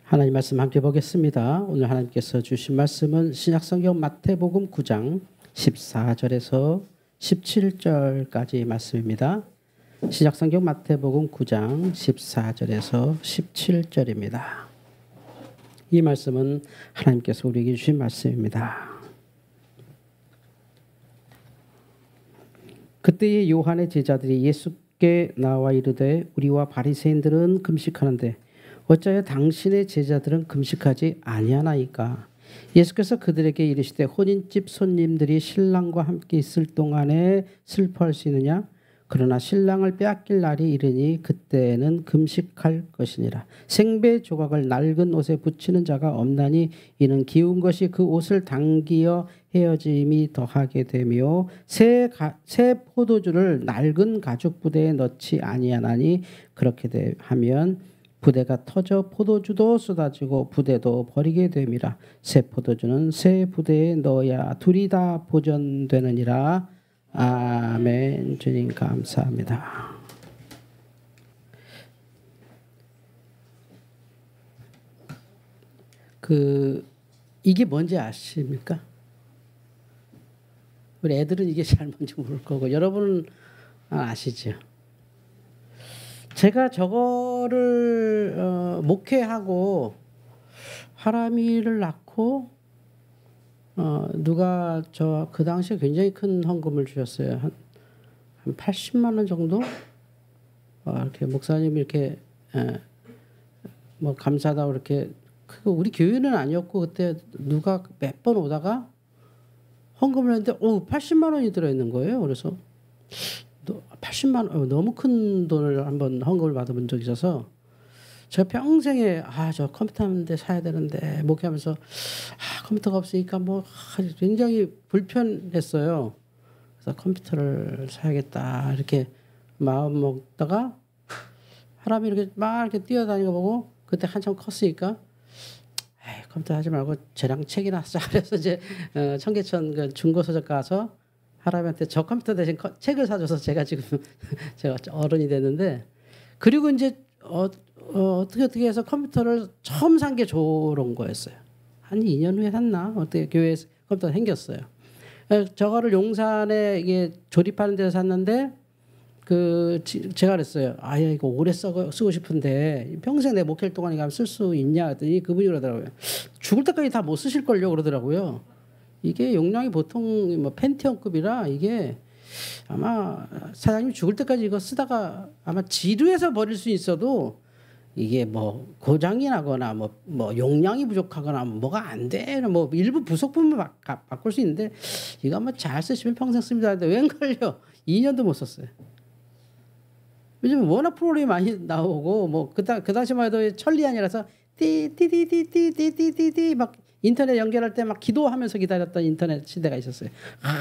하나님 말씀 함께 보겠습니다. 오늘 하나님께서 주신 말씀은 신약성경 마태복음 9장 14절에서 17절까지 말씀입니다. 신약성경 마태복음 9장 14절에서 17절입니다. 이 말씀은 하나님께서 우리에게 주신 말씀입니다. 그때의 요한의 제자들이 예수께 나와 이르되 우리와 바리새인들은 금식하는데 어찌하여 당신의 제자들은 금식하지 아니하나이까? 예수께서 그들에게 이르시되 혼인집 손님들이 신랑과 함께 있을 동안에 슬퍼할 수 있느냐? 그러나 신랑을 빼앗길 날이 이르니 그때는 금식할 것이니라. 생배 조각을 낡은 옷에 붙이는 자가 없나니 이는 기운 것이 그 옷을 당기어 헤어짐이 더하게 되며 새 포도주를 낡은 가죽 부대에 넣지 아니하나니 그렇게 하면 부대가 터져 포도주도 쏟아지고 부대도 버리게 됨이라. 새 포도주는 새 부대에 넣어야 둘이 다 보존되느니라. 아멘. 주님 감사합니다. 이게 뭔지 아십니까? 우리 애들은 이게 잘 뭔지 모를 거고 여러분은 아시죠? 제가 저거를 목회하고 하람이를 낳고 누가 그 당시에 굉장히 큰 헌금을 주셨어요. 한 80만 원 정도? 이렇게 목사님이 이렇게 뭐 감사하다고 이렇게 우리 교회는 아니었고 그때 누가 몇 번 오다가 헌금을 했는데 80만 원이 들어있는 거예요. 그래서 80만 원 너무 큰 돈을 한번 헌금을 받아본 적이 있어서 제가 평생에 저 컴퓨터 한 대 사야 되는데 목회하면서 컴퓨터가 없으니까 뭐 굉장히 불편했어요. 그래서 컴퓨터를 사야겠다 이렇게 마음 먹다가 사람이 이렇게 막 이렇게 뛰어다니는 거 보고 그때 한참 컸으니까 컴퓨터 하지 말고 쟤랑 책이나 하자. 그래서 이제 청계천 그 중고서적 가서 하람이한테 저 컴퓨터 대신 책을 사줘서 제가 지금 제가 어른이 됐는데 그리고 이제 어떻게 해서 컴퓨터를 처음 산 게 저런 거였어요. 한 2년 후에 샀나? 어떻게 교회에서 컴퓨터가 생겼어요. 저거를 용산에 이게 조립하는 데서 샀는데 제가 그랬어요. 이거 오래 쓰고 싶은데 평생 내 목회를 동안 가면 쓸 수 있냐 했더니 그분이 그러더라고요. 죽을 때까지 다 못 쓰실걸요 그러더라고요. 이게 용량이 보통 뭐 펜티엄급이라 이게 아마 사장님이 죽을 때까지 이거 쓰다가 아마 지루해서 버릴 수 있어도 이게 뭐 고장이 나거나 뭐 용량이 부족하거나 뭐가 안 돼. 뭐 일부 부속품만 바꿀 수 있는데 이거 아마 잘 쓰시면 평생 씁니다. 근데 웬걸요? 2년도 못 썼어요. 요즘 워낙 프로그램이 많이 나오고 뭐 그 당시만 해도 천리안이라서 띠띠띠띠띠띠띠띠 막 인터넷 연결할 때 막 기도하면서 기다렸던 인터넷 시대가 있었어요.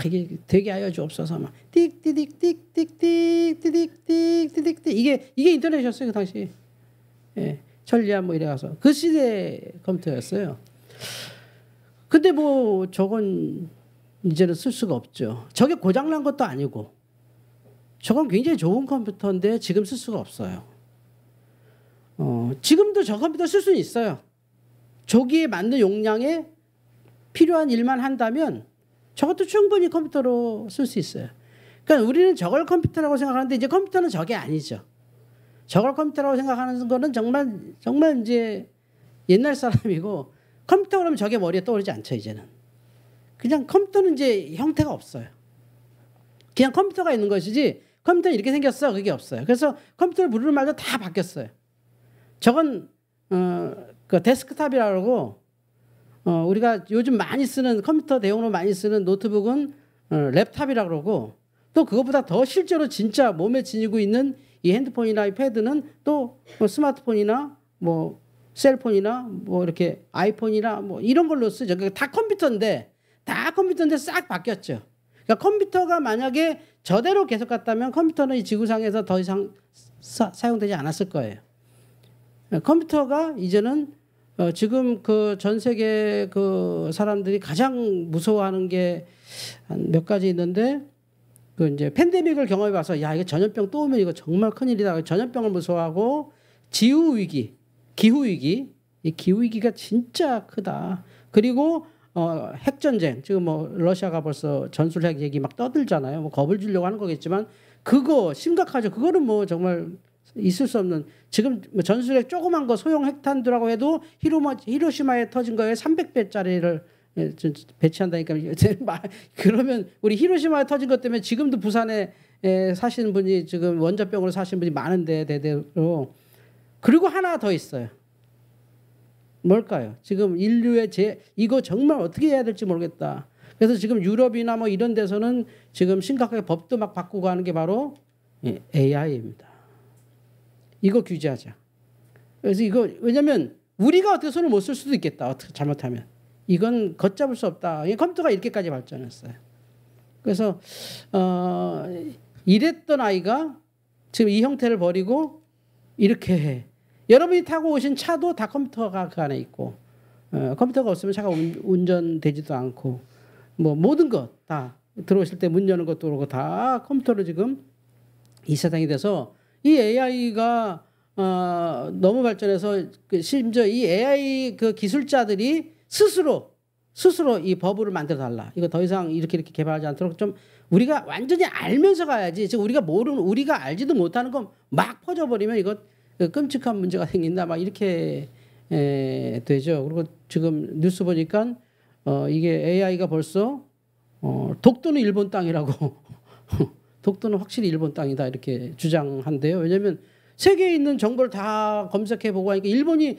이게 되게 하여 주옵소서 막 띡띠딕띡띡띡띡띡띡띡 이게 인터넷이었어요 그 당시. 예, 천리안 뭐 이래 가서 그 시대 컴퓨터였어요. 근데 뭐 저건 이제는 쓸 수가 없죠. 저게 고장 난 것도 아니고 저건 굉장히 좋은 컴퓨터인데 지금 쓸 수가 없어요. 지금도 저 컴퓨터 쓸 수는 있어요. 저기에 맞는 용량에 필요한 일만 한다면 저것도 충분히 컴퓨터로 쓸 수 있어요. 그러니까 우리는 저걸 컴퓨터라고 생각하는데 이제 컴퓨터는 저게 아니죠. 저걸 컴퓨터라고 생각하는 거는 정말 이제 옛날 사람이고 컴퓨터 그러면 저게 머리에 떠오르지 않죠 이제는. 그냥 컴퓨터는 이제 형태가 없어요. 그냥 컴퓨터가 있는 것이지 컴퓨터는 이렇게 생겼어 그게 없어요. 그래서 컴퓨터를 부르는 말도 다 바뀌었어요. 저건 그 데스크탑이라고 우리가 요즘 많이 쓰는 컴퓨터 대용으로 많이 쓰는 노트북은 랩탑이라고 그러고 또 그것보다 더 실제로 진짜 몸에 지니고 있는 이 핸드폰이나 이 패드는 또 스마트폰이나 뭐 셀폰이나 뭐 이렇게 아이폰이나 뭐 이런 걸로 쓰죠. 다 컴퓨터인데 싹 바뀌었죠. 그러니까 컴퓨터가 만약에 저대로 계속 갔다면 컴퓨터는 이 지구상에서 더 이상 사용되지 않았을 거예요. 컴퓨터가 이제는 지금 그 전 세계 그 사람들이 가장 무서워하는 게 한 몇 가지 있는데 그 이제 팬데믹을 경험해 봐서 이게 전염병 또 오면 이거 정말 큰일이다. 전염병을 무서워하고 기후 위기 이 기후 위기가 진짜 크다. 그리고 핵전쟁 지금 뭐 러시아가 벌써 전술핵 얘기 막 떠들잖아요. 뭐 겁을 주려고 하는 거겠지만 그거 심각하죠. 그거는 뭐 정말 있을 수 없는 지금 뭐 전술핵 조그만 거 소형 핵탄두라고 해도 히로시마에 터진 거에 300배짜리를 배치한다니까. 그러면 우리 히로시마에 터진 것 때문에 지금도 부산에 사시는 분이 지금 원자병으로 사시는 분이 많은데 대대로. 그리고 하나 더 있어요. 뭘까요? 지금 인류의 이거 정말 어떻게 해야 될지 모르겠다. 그래서 지금 유럽이나 뭐 이런 데서는 지금 심각하게 법도 막 바꾸고 하는 게 바로 AI입니다. 이거 규제하자. 그래서 이거 왜냐면 우리가 어떻게 손을 못 쓸 수도 있겠다. 어떻게 잘못하면. 이건 걷잡을 수 없다. 컴퓨터가 이렇게까지 발전했어요. 그래서 이랬던 아이가 지금 이 형태를 버리고 이렇게 해. 여러분이 타고 오신 차도 다 컴퓨터가 그 안에 있고 컴퓨터가 없으면 차가 운전되지도 않고 뭐 모든 것 다 들어오실 때 문 여는 것도 그렇고 다 컴퓨터로 지금 이 세상이 돼서 이 AI가 너무 발전해서 심지어 이 AI 그 기술자들이 스스로 이 버블을 만들어 달라. 이거 더 이상 이렇게 개발하지 않도록 좀 우리가 완전히 알면서 가야지. 지금 우리가 알지도 못하는 거 막 퍼져버리면 이거 끔찍한 문제가 생긴다. 막 이렇게 되죠. 그리고 지금 뉴스 보니까 이게 AI가 벌써 독도는 일본 땅이라고 독도는 확실히 일본 땅이다 이렇게 주장한대요. 왜냐하면 세계에 있는 정보를 다 검색해 보고 하니까 일본이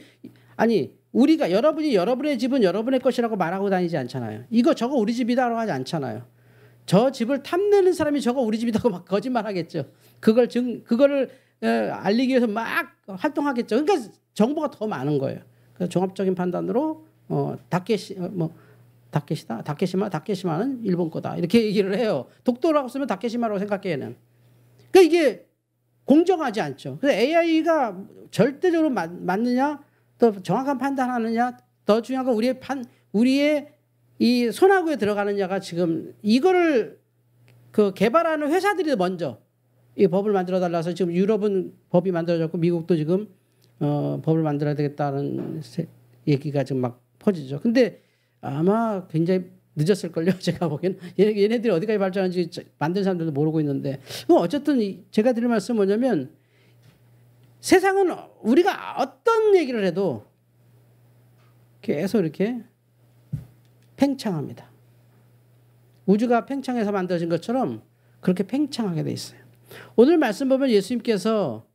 우리가 여러분의 집은 여러분의 것이라고 말하고 다니지 않잖아요. 이거 저거 우리 집이다라고 하지 않잖아요. 저 집을 탐내는 사람이 저거 우리 집이다고 막 거짓말하겠죠. 그거를 알리기 위해서 막 활동하겠죠. 그러니까 정보가 더 많은 거예요. 그래서 종합적인 판단으로 다케시마는 일본 거다 이렇게 얘기를 해요. 독도라고 쓰면 다케시마라고 생각해 얘는. 그러니까 이게 공정하지 않죠. 그래서 AI가 절대적으로 맞느냐, 또 정확한 판단하느냐, 더 중요한 건 우리의 이 손아구에 들어가느냐가 지금 이거를 그 개발하는 회사들이 먼저 이 법을 만들어 달라서 지금 유럽은 법이 만들어졌고 미국도 지금 법을 만들어야 되겠다는 얘기가 지금 막 퍼지죠. 근데 아마 굉장히 늦었을걸요. 제가 보기에는 얘네들이 어디까지 발전하는지 만든 사람들도 모르고 있는데 어쨌든 제가 드릴 말씀은 뭐냐면 세상은 우리가 어떤 얘기를 해도 계속 이렇게 팽창합니다. 우주가 팽창해서 만들어진 것처럼 그렇게 팽창하게 돼 있어요. 오늘 말씀 보면 예수님께서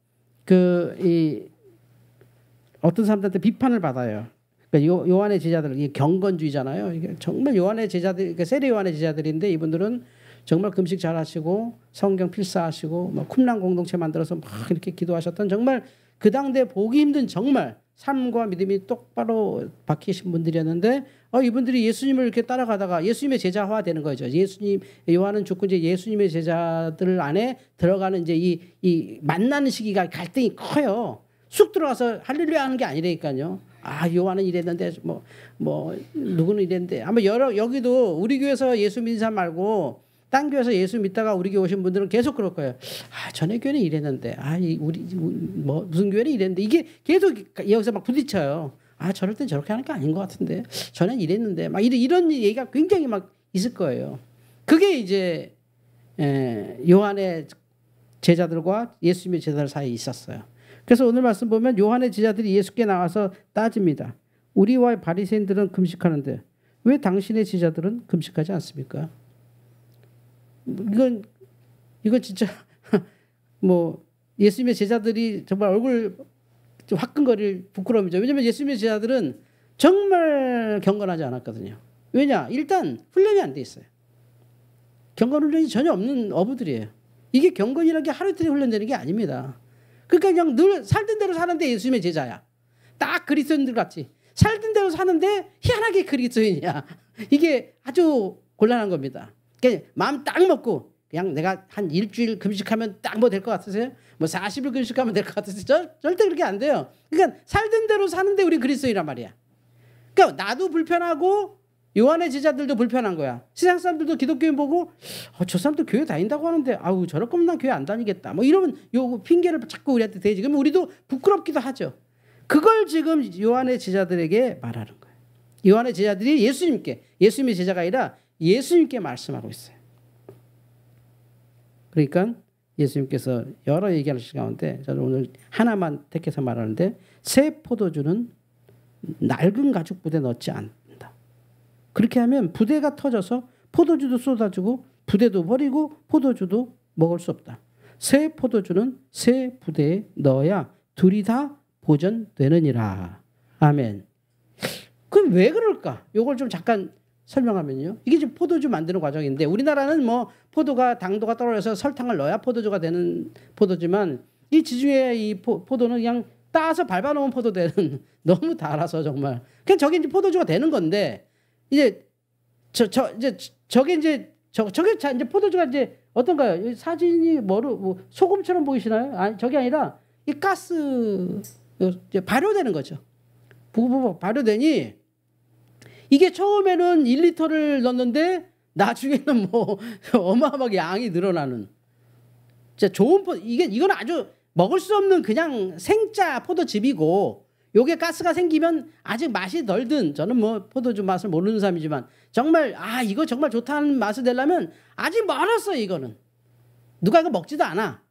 어떤 사람들한테 비판을 받아요. 그러니까 요한의 제자들, 이게 경건주의잖아요. 이게 정말 요한의 제자들, 그러니까 세례 요한의 제자들인데 이분들은 정말 금식 잘하시고 성경 필사하시고 뭐 쿰랑 공동체 만들어서 막 이렇게 기도하셨던 정말 그 당대 보기 힘든 정말 삶과 믿음이 똑바로 박히신 분들이었는데 이분들이 예수님을 이렇게 따라가다가 예수님의 제자화 되는 거죠. 요한은 죽고 이제 예수님의 제자들 안에 들어가는 이제 이 만나는 시기가 갈등이 커요. 쑥 들어가서 할렐루야 하는 게 아니라니까요. 요한은 이랬는데 뭐 누구는 이랬는데 아마 여기도 우리 교회에서 예수 믿는 사람 말고 딴 교회에서 예수 믿다가 우리 교회 오신 분들은 계속 그럴 거예요. 전에 교회는 이랬는데 우리 뭐 무슨 교회는 이랬는데 이게 계속 여기서 막 부딪혀요. 저럴 땐 저렇게 하는 게 아닌 것 같은데 전엔 이랬는데 막 이런 얘기가 굉장히 막 있을 거예요. 그게 이제 요한의 제자들과 예수님의 제자들 사이에 있었어요. 그래서 오늘 말씀 보면 요한의 제자들이 예수께 나와서 따집니다. 우리와 바리새인들은 금식하는데 왜 당신의 제자들은 금식하지 않습니까? 이건 진짜 뭐 예수님의 제자들이 정말 얼굴 좀 화끈거릴 부끄러움이죠. 왜냐하면 예수님의 제자들은 정말 경건하지 않았거든요. 왜냐? 일단 훈련이 안 돼 있어요. 경건 훈련이 전혀 없는 어부들이에요. 이게 경건이라는 게 하루 이틀에 훈련되는 게 아닙니다. 그러니까 그냥 늘 살던 대로 사는데 예수님의 제자야. 딱 그리스도인들 같이 살던 대로 사는데 희한하게 그리스도인이야. 이게 아주 곤란한 겁니다. 그러니까 마음 딱 먹고 그냥 내가 한 일주일 금식하면 딱 뭐 될 것 같으세요? 뭐 40일 금식하면 될 것 같으세요? 절대 그렇게 안 돼요. 그러니까 살던 대로 사는데 우리 그리스도인이란 말이야. 그러니까 나도 불편하고 요한의 제자들도 불편한 거야. 세상 사람들도 기독교인 보고 저 사람도 교회 다닌다고 하는데 저럴 거면 난 교회 안 다니겠다. 뭐 이러면 요 핑계를 자꾸 우리한테 대지. 그러면 우리도 부끄럽기도 하죠. 그걸 지금 요한의 제자들에게 말하는 거예요. 요한의 제자들이 예수님의 제자가 아니라 예수님께 말씀하고 있어요. 그러니까 예수님께서 여러 얘기하시는 가운데 저는 오늘 하나만 택해서 말하는데 새 포도주는 낡은 가죽 부대에 넣지 않는다. 그렇게 하면 부대가 터져서 포도주도 쏟아지고 부대도 버리고 포도주도 먹을 수 없다. 새 포도주는 새 부대에 넣어야 둘이 다 보존되느니라. 아멘. 그럼 왜 그럴까? 이걸 좀 잠깐 설명하면요. 이게 지금 포도주 만드는 과정인데 우리나라는 뭐 포도가 당도가 떨어져서 설탕을 넣어야 포도주가 되는 포도지만 이 지중해 이 포도는 그냥 따서 밟아놓은 포도대는 너무 달아서 정말 그냥 저게 이제 포도주가 되는 건데 이제 저게 이제 포도주가 이제 어떤가요? 사진이 뭐 소금처럼 보이시나요? 아니 저게 아니라 이 가스 이제 발효되는 거죠. 발효되니 이게 처음에는 1리터를 넣었는데 나중에는 뭐 어마어마하게 양이 늘어나는 진짜 좋은 이건 아주 먹을 수 없는 그냥 생짜 포도즙이고 요게 가스가 생기면 아직 맛이 덜 든 저는 뭐 포도주 맛을 모르는 사람이지만 정말 이거 정말 좋다는 맛을 내려면 아직 멀었어요. 이거는 누가 이거 먹지도 않아.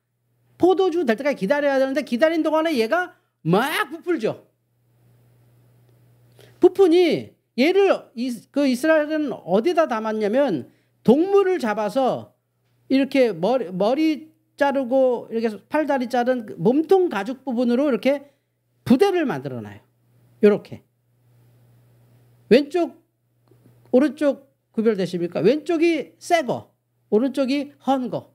포도주 될 때까지 기다려야 되는데 기다린 동안에 얘가 막 부풀죠. 부푼이 얘를 이스라엘은 어디다 담았냐면 동물을 잡아서 이렇게 머리 자르고 이렇게 팔다리 자른 몸통 가죽 부분으로 이렇게 부대를 만들어놔요. 이렇게 왼쪽 오른쪽 구별되십니까? 왼쪽이 새 거, 오른쪽이 헌 거.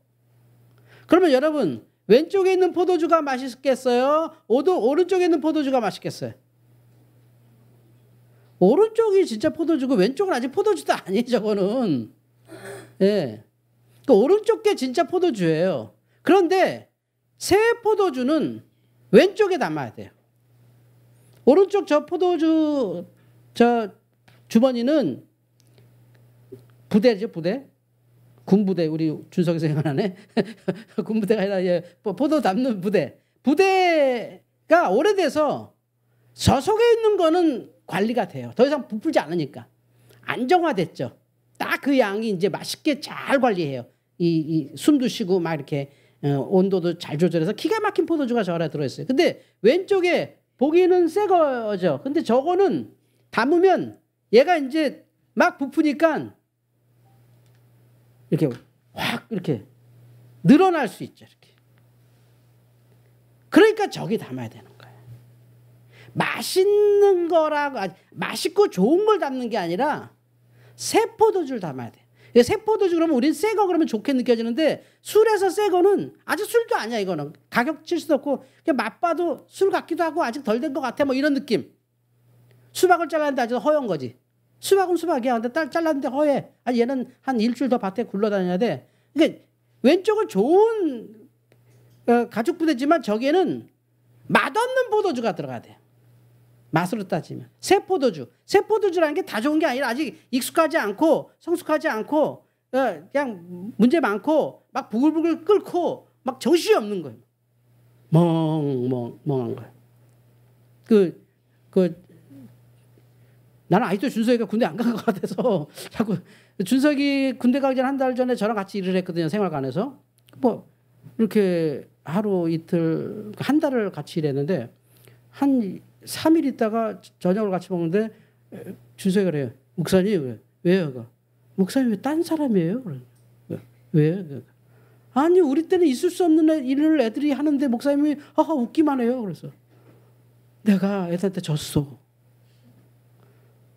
그러면 여러분 왼쪽에 있는 포도주가 맛있겠어요? 오른쪽에 있는 포도주가 맛있겠어요? 오른쪽이 진짜 포도주고 왼쪽은 아직 포도주도 아니에요. 저거는. 예. 그 오른쪽 게 진짜 포도주예요. 그런데 새 포도주는 왼쪽에 담아야 돼요. 오른쪽 저 포도주 저 주머니는 부대죠. 부대. 군부대. 우리 준석이 생각나네. 군부대가 아니라 포도 담는 부대. 부대가 오래돼서 저 속에 있는 거는 관리가 돼요. 더 이상 부풀지 않으니까. 안정화됐죠. 딱 그 양이 이제 맛있게 잘 관리해요. 이 숨도 쉬고 막 이렇게 온도도 잘 조절해서 기가 막힌 포도주가 저 안에 들어있어요. 근데 왼쪽에 보기는 새 거죠. 근데 저거는 담으면 얘가 이제 막 부푸니까 이렇게 확 이렇게 늘어날 수 있죠. 이렇게. 그러니까 저기 담아야 되는 거예요. 맛있는 거라고 맛있고 좋은 걸 담는 게 아니라 새 포도주를 담아야 돼. 새 포도주 그러면 우린 새 거 그러면 좋게 느껴지는데 술에서 새 거는 아직 술도 아니야. 이거는 가격 칠 수도 없고 그냥 맛봐도 술 같기도 하고 아직 덜 된 것 같아 뭐 이런 느낌. 수박을 잘랐는데 아직 허연 거지. 수박은 수박이야. 근데 잘랐는데 허해. 아니 얘는 한 일주일 더 밭에 굴러다녀야 돼. 그러니까 왼쪽은 좋은 가죽 부대지만 저기에는 맛없는 포도주가 들어가야 돼. 맛으로 따지면 새 포도주라는 게 다 좋은 게 아니라 아직 익숙하지 않고 성숙하지 않고 그냥 문제 많고 막 부글부글 끓고 막 정신이 없는 거예요. 멍한 거예요. 나는 아직도 준석이가 군대 안 간 것 같아서 자꾸 준석이 군대 가기 전 한 달 전에 저랑 같이 일을 했거든요. 생활관에서 뭐 이렇게 하루 이틀 한 달을 같이 일했는데 한 3일 있다가 저녁을 같이 먹는데 준석이가 그래요. 목사님 왜요? 목사님 왜 딴 사람이에요? 왜? 아니 우리 때는 있을 수 없는 일을 애들이 하는데 목사님이 웃기만 해요. 그래서 내가 애들한테 졌어.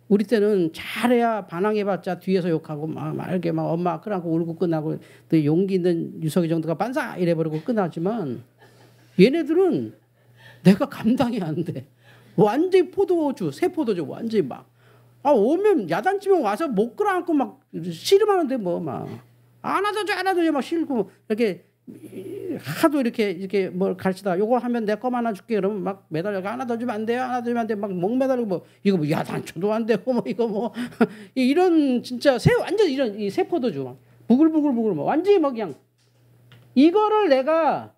우리 때는 잘해야 반항해봤자 뒤에서 욕하고 막 이렇게 막 엄마 끌어안고 울고 끝나고 또 용기 있는 유석이 정도가 반사 이래버리고 끝나지만 얘네들은 내가 감당이 안 돼. 완전히 포도주, 새 포도주 완전히 막 오면 야단치면 와서 못 끌어안고 막 씨름하는데 뭐 막 안아줘줘 막 싫고 이렇게 하도 이렇게 뭘 가르치다가 요거 하면 내 거만 하나 줄게 그러면 막 매달려 하나 더 주면 안 돼요 막 목 매달리고 뭐 이거 뭐 야단쳐도 안 되고 뭐 이거 뭐 이런 진짜 완전 이런 이 새 포도주 막 부글부글 뭐 완전히 뭐 그냥 이거를 내가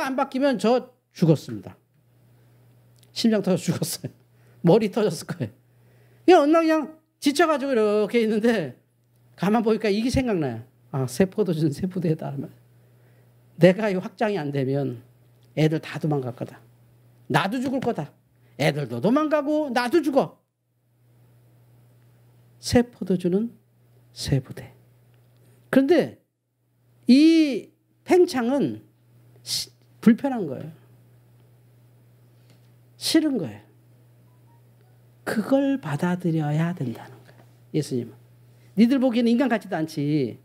안 바뀌면 저 죽었습니다. 심장 터져 죽었어요. 머리 터졌을 거예요. 그냥 엉망냥 지쳐가지고 이렇게 있는데 가만 보니까 이게 생각나요. 아, 세포도주는 세포대다. 내가 이 확장이 안 되면 애들 다 도망갈 거다. 나도 죽을 거다. 애들도 도망가고 나도 죽어. 세포도주는 세부대. 그런데 이 팽창은 불편한 거예요. 싫은 거예요. 그걸 받아들여야 된다는 거예요. 예수님은. 니들 보기에는 인간 같지도 않지.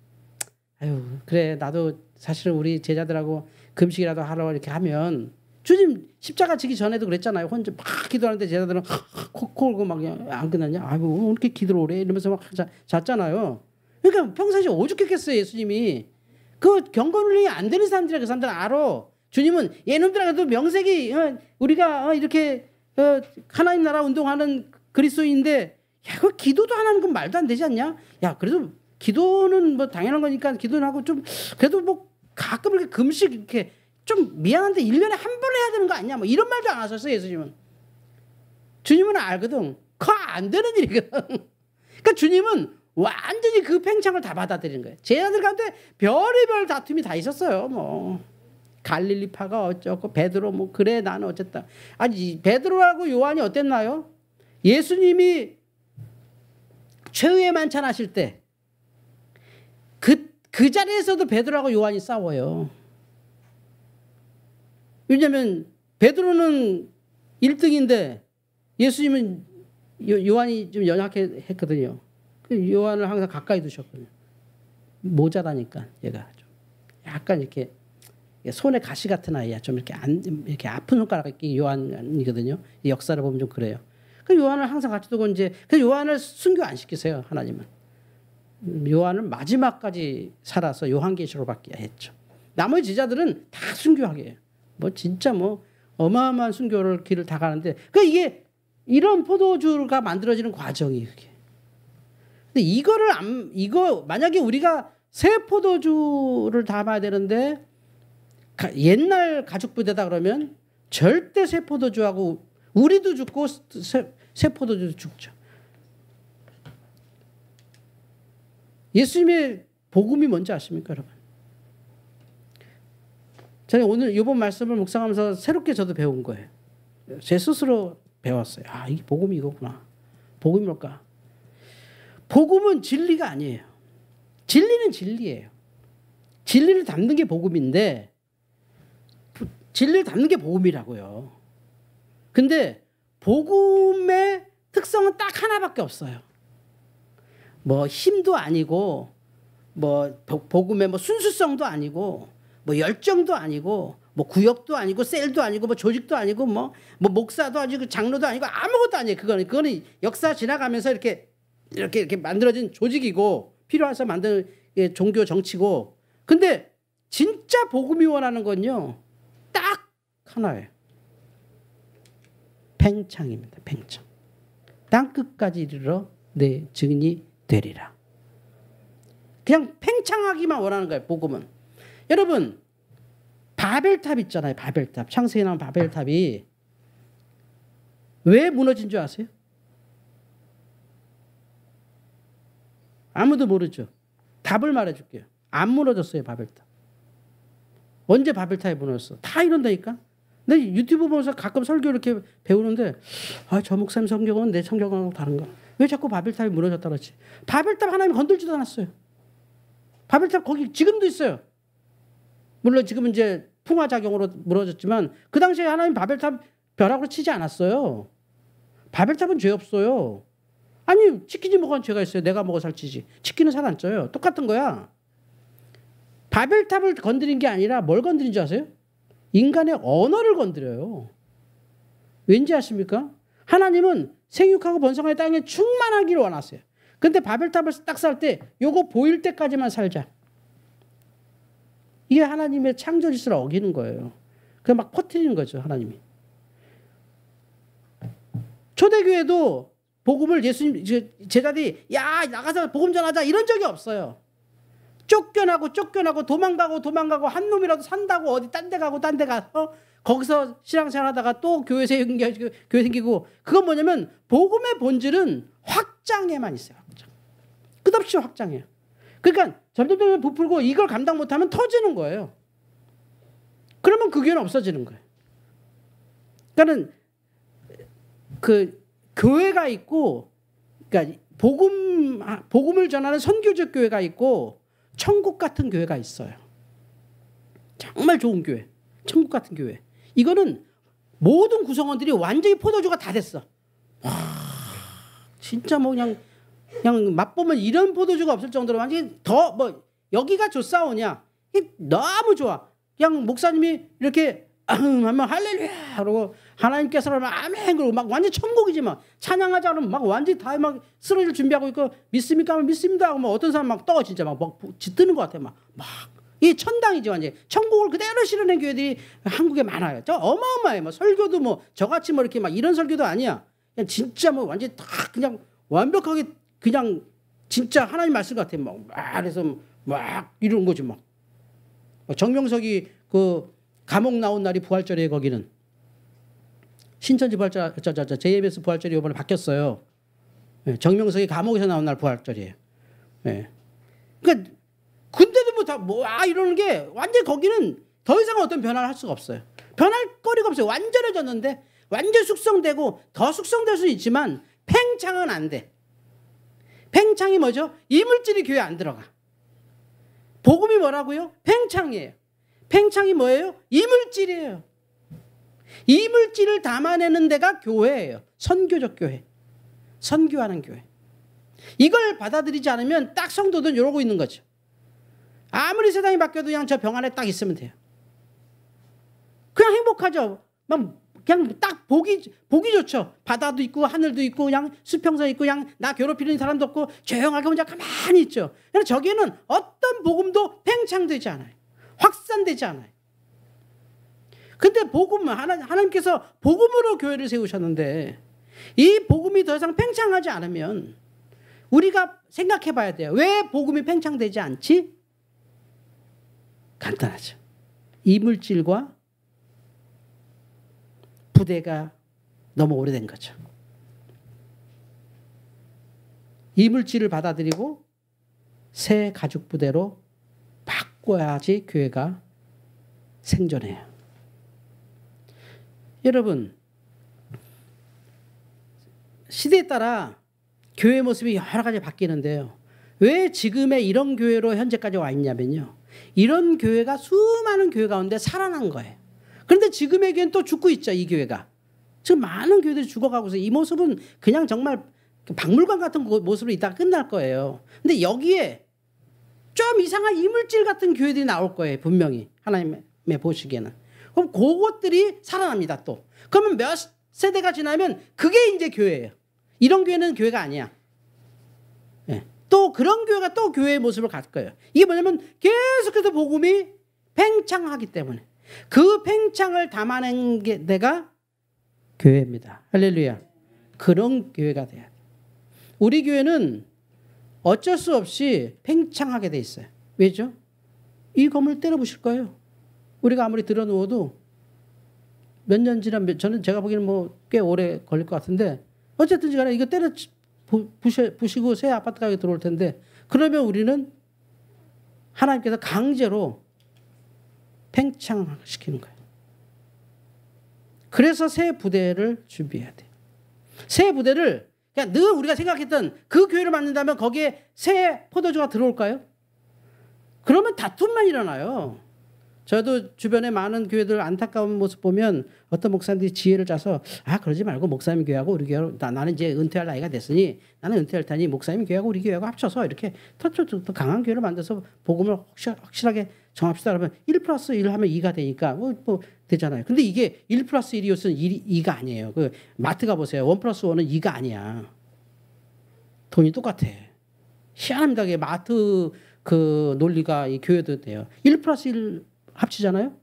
아유, 그래, 나도 사실은 우리 제자들하고 금식이라도 하러 이렇게 하면, 주님 십자가 지기 전에도 그랬잖아요. 혼자 막 기도하는데 제자들은 코 골고 막 안 끝났냐? 아이고, 왜 이렇게 기도를 오래? 이러면서 막 잤잖아요. 그러니까 평상시에 오죽했겠어요, 예수님이. 그 경건훈련이 안 되는 사람들이라 그 사람들은 알아. 주님은 얘놈들하고도 명색이 우리가 이렇게 하나님 나라 운동하는 그리스도인인데, 야, 그 기도도 안 하는 건 말도 안 되지 않냐? 야, 그래도 기도는 뭐 당연한 거니까 기도는 하고 좀 그래도 뭐 가끔 이렇게 금식 이렇게 좀 미안한데 1년에 한 번 해야 되는 거 아니냐? 뭐 이런 말도 안 하셨어요, 예수님은. 주님은 알거든. 그거 안 되는 일이거든. 그러니까 주님은 완전히 그 팽창을 다 받아들이는 거예요. 제자들 가운데 별의별 다툼이 다 있었어요. 뭐 갈릴리파가 어쩌고 베드로 뭐 그래 나는 어쨌다. 아니 베드로하고 요한이 어땠나요? 예수님이 최후의 만찬 하실 때 그 자리에서도 베드로하고 요한이 싸워요. 왜냐하면 베드로는 1등인데 예수님은 요한이 좀 연약했거든요. 요한을 항상 가까이 두셨거든요. 모자라니까 얘가 좀 약간 이렇게 손에 가시 같은 아이야. 좀 이렇게 아픈 손가락이 요한이거든요. 역사를 보면 좀 그래요. 그 요한을 항상 같이 두고 이제 그 요한을 순교 안 시키세요. 하나님은. 요한은 마지막까지 살아서 요한계시로 받게 했죠. 나머지 제자들은 다 순교하게 해요. 뭐 진짜 뭐 어마어마한 순교를 길을 다 가는데 그 이게 이런 포도주가 만들어지는 과정이 그게. 근데 이거 만약에 우리가 새 포도주를 담아야 되는데 옛날 가죽 부대다 그러면 절대 새 포도주하고 우리도 죽고 새 포도주도 죽죠. 예수님의 복음이 뭔지 아십니까, 여러분? 저는 오늘 이번 말씀을 묵상하면서 새롭게 저도 배운 거예요. 제 스스로 배웠어요. 아, 이게 복음이 이거구나. 복음이 뭘까? 복음은 진리가 아니에요. 진리는 진리예요. 진리를 담는 게 복음인데 진리를 담는 게 복음이라고요. 근데 복음의 특성은 딱 하나밖에 없어요. 뭐 힘도 아니고 뭐 복음의 뭐 순수성도 아니고 뭐 열정도 아니고 뭐 구역도 아니고 셀도 아니고 뭐 조직도 아니고 뭐 목사도 아니고 장로도 아니고 아무것도 아니에요. 그거는 역사 지나가면서 이렇게 만들어진 조직이고 필요해서 만든 종교 정치고. 근데 진짜 복음이 원하는 건요 딱 하나예요. 팽창입니다. 팽창. 땅 끝까지 이르러 내 증인이 되리라. 그냥 팽창하기만 원하는 거예요. 복음은. 여러분 바벨탑 있잖아요. 바벨탑. 창세기에 나온 바벨탑이 왜 무너진 줄 아세요? 아무도 모르죠. 답을 말해줄게요. 안 무너졌어요. 바벨탑. 언제 바벨탑이 무너졌어? 다 이런다니까. 근데 유튜브 보면서 가끔 설교 이렇게 배우는데 저 목사님 성경은 내 성경하고 다른가? 왜 자꾸 바벨탑이 무너졌다 그러지? 바벨탑 하나님 건들지도 않았어요. 바벨탑 거기 지금도 있어요. 물론 지금은 이제 풍화작용으로 무너졌지만 그 당시에 하나님 바벨탑 벼락으로 치지 않았어요. 바벨탑은 죄 없어요. 아니 치킨이 먹은 죄가 있어요. 내가 먹어 살찌지. 치킨은 살 안 쪄요. 똑같은 거야. 바벨탑을 건드린 게 아니라 뭘 건드린 줄 아세요? 인간의 언어를 건드려요. 왠지 아십니까? 하나님은 생육하고 번성하여 땅에 충만하기를 원하세요. 근데 바벨탑을 딱 살 때 요거 보일 때까지만 살자. 이게 하나님의 창조 질서를 어기는 거예요. 그냥 막 퍼뜨리는 거죠. 하나님이. 초대교회도 복음을 예수님 제자들이 야 나가서 복음 전하자 이런 적이 없어요. 쫓겨나고 도망가고 한 놈이라도 산다고 어디 딴 데 가고 딴 데 가서 거기서 신앙생활 하다가 또 교회 생기고 그건 뭐냐면 복음의 본질은 확장에만 있어요. 확장. 끝없이 확장해요. 그러니까 점점 부풀고 이걸 감당 못하면 터지는 거예요. 그러면 그 교회는 없어지는 거예요. 그러니까는 그 교회가 있고, 그러니까 복음을 전하는 선교적 교회가 있고 천국 같은 교회가 있어요. 정말 좋은 교회, 천국 같은 교회. 이거는 모든 구성원들이 완전히 포도주가 다 됐어. 와, 진짜 뭐 그냥 맛보면 이런 포도주가 없을 정도로 완전히 더 뭐 여기가 좋사오냐? 너무 좋아. 그냥 목사님이 이렇게 하면 할렐루야 그러고 하나님께서 그러면 아멘 그러고 막 완전 천국이지 막 찬양하자 그러면 막 완전히 다 막 쓰러질 준비하고 있고 믿습니까 하면 믿습니다 하고 뭐 어떤 사람 막 떠 진짜 막 짖뜨는 것 같아 막 이 천당이지 완전 천국을 그대로 실현한 교회들이 한국에 많아요. 저 어마어마해. 뭐 설교도 뭐 저같이 뭐 이렇게 막 이런 설교도 아니야. 그냥 진짜 뭐 완전 다 그냥 완벽하게 그냥 진짜 하나님 말씀 같아. 막 그래서 막 이런 거지 막. 정명석이 그 감옥 나온 날이 부활절이에요. 거기는 신천지 부활절, JMS 부활절이 이번에 바뀌었어요. 정명석이 감옥에서 나온 날 부활절이에요. 그러니까 근데도 뭐 다 이러는 게 완전 거기는 더 이상 어떤 변화를 할 수가 없어요. 변할 거리가 없어요. 완전해졌는데 완전 숙성되고 더 숙성될 수는 있지만 팽창은 안 돼. 팽창이 뭐죠? 이물질이 교회에 안 들어가. 복음이 뭐라고요? 팽창이에요. 팽창이 뭐예요? 이물질이에요. 이물질을 담아내는 데가 교회예요. 선교적 교회. 선교하는 교회. 이걸 받아들이지 않으면 딱 성도들은 이러고 있는 거죠. 아무리 세상이 바뀌어도 그냥 저 병 안에 딱 있으면 돼요. 그냥 행복하죠. 그냥 딱 보기 좋죠. 바다도 있고 하늘도 있고 그냥 수평선 있고 그냥 나 괴롭히는 사람도 없고 조용하게 혼자 가만히 있죠. 그런데 저기에는 어떤 복음도 팽창되지 않아요. 확산되지 않아요. 근데 하나님께서 복음으로 교회를 세우셨는데 이 복음이 더 이상 팽창하지 않으면 우리가 생각해 봐야 돼요. 왜 복음이 팽창되지 않지? 간단하죠. 이물질과 부대가 너무 오래된 거죠. 이물질을 받아들이고 새 가죽 부대로 바꿔야지 교회가 생존해요. 여러분, 시대에 따라 교회 모습이 여러 가지 바뀌는데요. 왜 지금의 이런 교회로 현재까지 와 있냐면요. 이런 교회가 수많은 교회 가운데 살아난 거예요. 그런데 지금의 교회는 또 죽고 있죠. 이 교회가. 지금 많은 교회들이 죽어가고 있어요. 이 모습은 그냥 정말 박물관 같은 모습으로 있다가 끝날 거예요. 근데 여기에 좀 이상한 이물질 같은 교회들이 나올 거예요. 분명히. 하나님의 보시기에는. 그럼 그것들이 살아납니다. 또. 그러면 몇 세대가 지나면 그게 이제 교회예요. 이런 교회는 교회가 아니야. 또 그런 교회가 또 교회의 모습을 갖을 거예요. 이게 뭐냐면 계속해서 복음이 팽창하기 때문에 그 팽창을 담아낸 게 내가 교회입니다. 할렐루야. 그런 교회가 돼야 돼. 우리 교회는 어쩔 수 없이 팽창하게 돼 있어요. 왜죠? 이 건물 때려 부실 거예요. 우리가 아무리 들어누워도 몇 년 지나면 저는 제가 보기에는 뭐 꽤 오래 걸릴 것 같은데 어쨌든 간에 이거 때려 부시고 새 아파트 가게 들어올 텐데 그러면 우리는 하나님께서 강제로 팽창시키는 거예요. 그래서 새 부대를 준비해야 돼요. 새 부대를 그냥 늘 우리가 생각했던 그 교회를 만든다면 거기에 새 포도주가 들어올까요? 그러면 다툼만 일어나요. 저도 주변에 많은 교회들 안타까운 모습 보면 어떤 목사님들이 지혜를 짜서 그러지 말고 목사님 교회하고 우리 교회하고 나는 이제 은퇴할 나이가 됐으니 나는 은퇴할 테니 목사님 교회하고 우리 교회하고 합쳐서 이렇게 더 강한 교회를 만들어서 복음을 확실하게 정합시다. 그러면 1+1 하면 2가 되니까 뭐 되잖아요. 근데 이게 1+1이었으면 2가 아니에요. 그 마트 가보세요. 1+1은 2가 아니야. 돈이 똑같아. 희한합니다. 마트 그 논리가 이 교회도 돼요. 1+1 합치잖아요.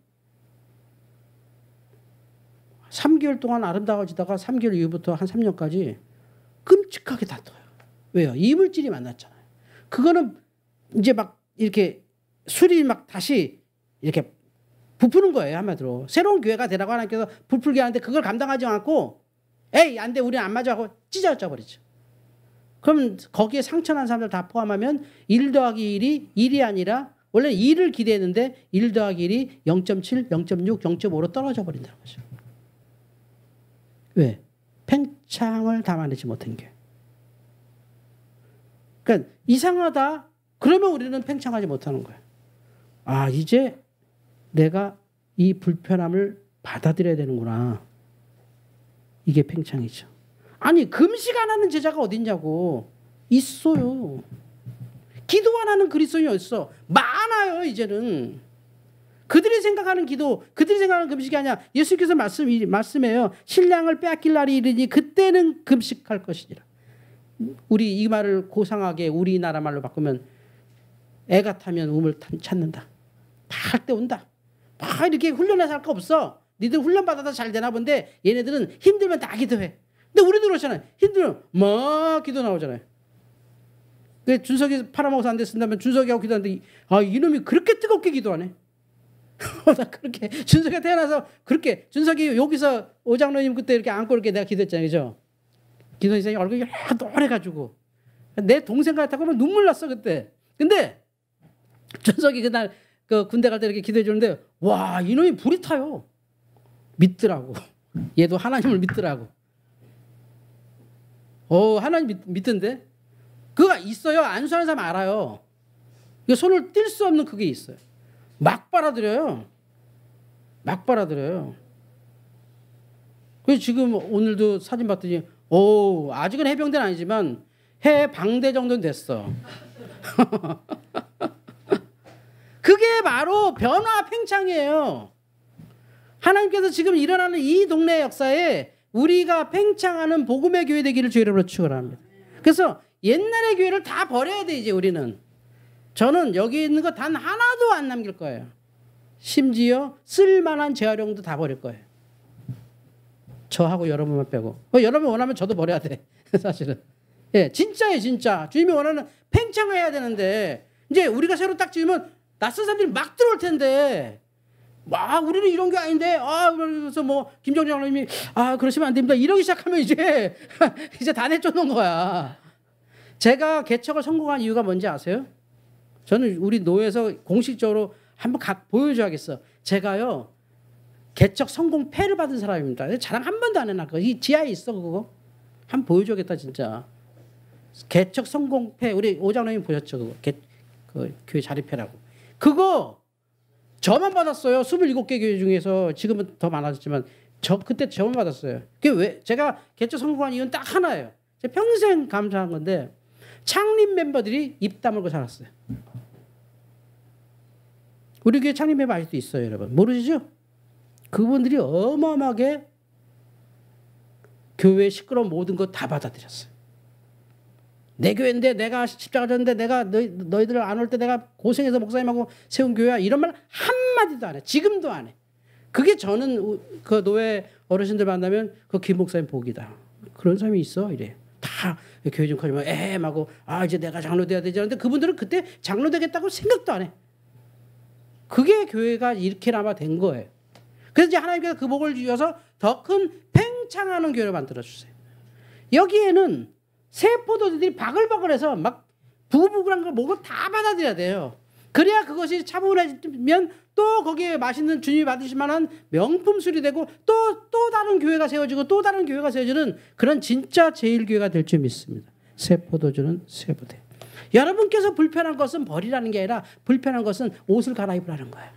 3개월 동안 아름다워지다가 3개월 이후부터 한 3년까지 끔찍하게 다퉈요. 왜요? 이물질이 만났잖아요. 그거는 이제 막 이렇게 술이 막 다시 이렇게 부푸는 거예요. 한마디로. 새로운 교회가 되라고 하나님께서 부풀게 하는데 그걸 감당하지 않고 에이 안 돼 우리는 안 맞아 하고 찢어져 버리죠. 그럼 거기에 상처난 사람들 다 포함하면 1 더하기 1이 1이 아니라 원래 2를 기대했는데 1 더하기 1이 0.7, 0.6, 0.5로 떨어져 버린다는 거죠. 왜? 팽창을 담아내지 못한 게. 그러니까 이상하다. 그러면 우리는 팽창하지 못하는 거예요. 아 이제 내가 이 불편함을 받아들여야 되는구나. 이게 팽창이죠. 아니 금식 안 하는 제자가 어딨냐고. 있어요. 기도 안 하는 그리스도인이 어딨어. 많아요 이제는. 그들이 생각하는 기도, 그들이 생각하는 금식이 아니야. 예수께서 말씀해요. 신랑을 빼앗길 날이 이르니 그때는 금식할 것이니라. 우리 이 말을 고상하게 우리나라 말로 바꾸면 애가 타면 우물 찾는다. 다 할 때 온다. 막 이렇게 훈련해서 할 거 없어. 니들 훈련 받아서 잘 되나 본데 얘네들은 힘들면 다 기도해. 근데 우리도 그렇잖아요. 힘들면 막 기도 나오잖아요. 준석이 팔아먹어서 안 됐다면 준석이하고 기도하는데 아 이놈이 그렇게 뜨겁게 기도하네. 나 그렇게 준석이가 태어나서 그렇게 준석이 여기서 오장로님 그때 이렇게 안고 이렇게 내가 기도했잖아요. 그죠? 기도했더니 얼굴이 노래가지고 내 동생 같다고 하면 눈물 났어 그때. 근데 준석이 그날 그 군대 갈 때 이렇게 기도해 주는데 와 이놈이 불이 타요. 믿더라고. 얘도 하나님을 믿더라고. 하나님 믿던데? 그거 있어요. 안수하는 사람 알아요. 손을 뗄 수 없는 그게 있어요. 막 빨아들여요. 막 빨아들여요. 그래서 지금 오늘도 사진 봤더니 아직은 해병대는 아니지만 해방대 정도는 됐어. 그게 바로 변화 팽창이에요. 하나님께서 지금 일어나는 이 동네 역사에 우리가 팽창하는 복음의 교회 되기를 주의 이름으로 축원합니다. 그래서 옛날의 교회를 다 버려야 돼 이제 우리는. 저는 여기 있는 거 단 하나도 안 남길 거예요. 심지어 쓸만한 재활용도 다 버릴 거예요. 저하고 여러분만 빼고. 여러분 원하면 저도 버려야 돼. 사실은. 예, 진짜예요 진짜. 주님이 원하는 팽창해야 되는데 이제 우리가 새로 딱 지으면 낯선 사람들이 막 들어올 텐데 우리는 이런 게 아닌데 그래서 뭐 김정재 장로님이 그러시면 안 됩니다. 이러기 시작하면 이제 다 내쫓는 거야. 제가 개척을 성공한 이유가 뭔지 아세요? 저는 우리 노회에서 공식적으로 한번 보여줘야겠어. 제가요 개척 성공 패를 받은 사람입니다. 자랑 한 번도 안 해놨고 이 지하에 있어 그거. 한번 보여줘야겠다 진짜. 개척 성공 패 우리 오장로님 보셨죠 그거. 그 교회 자립회라고. 그거 저만 받았어요. 27개 교회 중에서 지금은 더 많아졌지만 그때 저만 받았어요. 그게 왜? 제가 개척 성공한 이유는 딱 하나예요. 제가 평생 감사한 건데 창립 멤버들이 입 다물고 살았어요. 우리 교회 창립 멤버 아직도 있어요 여러분. 모르시죠? 그분들이 어마어마하게 교회 시끄러운 모든 거 다 받아들였어요. 내 교회인데 내가 십자가 졌는데 내가 너희들 안 올 때 내가 고생해서 목사님하고 세운 교회야 이런 말 한마디도 안 해. 지금도 안 해. 그게 저는 그 노회 어르신들 만나면 그 김 목사님 복이다. 그런 사람이 있어 이래. 다 교회 좀 커지면 하고 이제 내가 장로 돼야 되지 않는데 그분들은 그때 장로 되겠다고 생각도 안 해. 그게 교회가 이렇게나마 된 거예요. 그래서 이제 하나님께서 그 복을 주셔서 더 큰 팽창하는 교회를 만들어 주세요. 여기에는 새 포도주들이 바글바글해서 막 부글부글한 걸 목을 다 받아들여야 돼요. 그래야 그것이 차분해지면 또 거기에 맛있는 주님이 받으실 만한 명품 술이 되고 또 다른 교회가 세워지고 또 다른 교회가 세워지는 그런 진짜 제일교회가 될 줄 믿습니다. 새 포도주는 새 부대. 여러분께서 불편한 것은 버리라는 게 아니라 불편한 것은 옷을 갈아입으라는 거예요.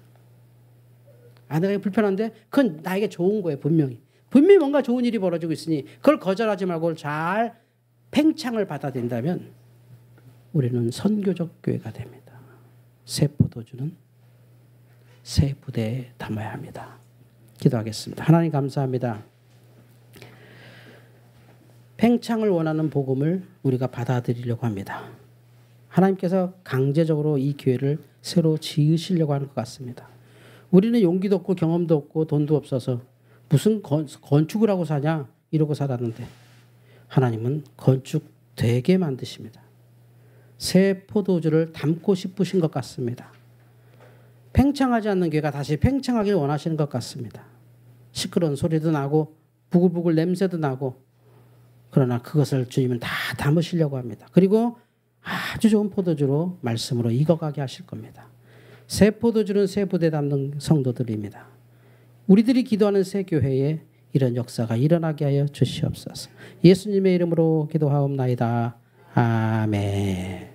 내가 불편한데 그건 나에게 좋은 거예요. 분명히 뭔가 좋은 일이 벌어지고 있으니 그걸 거절하지 말고 잘 팽창을 받아들인다면 우리는 선교적 교회가 됩니다. 새 포도주는 새 부대에 담아야 합니다. 기도하겠습니다. 하나님 감사합니다. 팽창을 원하는 복음을 우리가 받아들이려고 합니다. 하나님께서 강제적으로 이 교회를 새로 지으시려고 하는 것 같습니다. 우리는 용기도 없고 경험도 없고 돈도 없어서 무슨 건축을 하고 사냐 이러고 살았는데 하나님은 건축되게 만드십니다. 새 포도주를 담고 싶으신 것 같습니다. 팽창하지 않는 교회가 다시 팽창하기를 원하시는 것 같습니다. 시끄러운 소리도 나고 부글부글 냄새도 나고, 그러나 그것을 주님은 다 담으시려고 합니다. 그리고 아주 좋은 포도주로 말씀으로 익어가게 하실 겁니다. 새 포도주는 새 부대 담는 성도들입니다. 우리들이 기도하는 새 교회에 이런 역사가 일어나게 하여 주시옵소서. 예수님의 이름으로 기도하옵나이다. 아멘.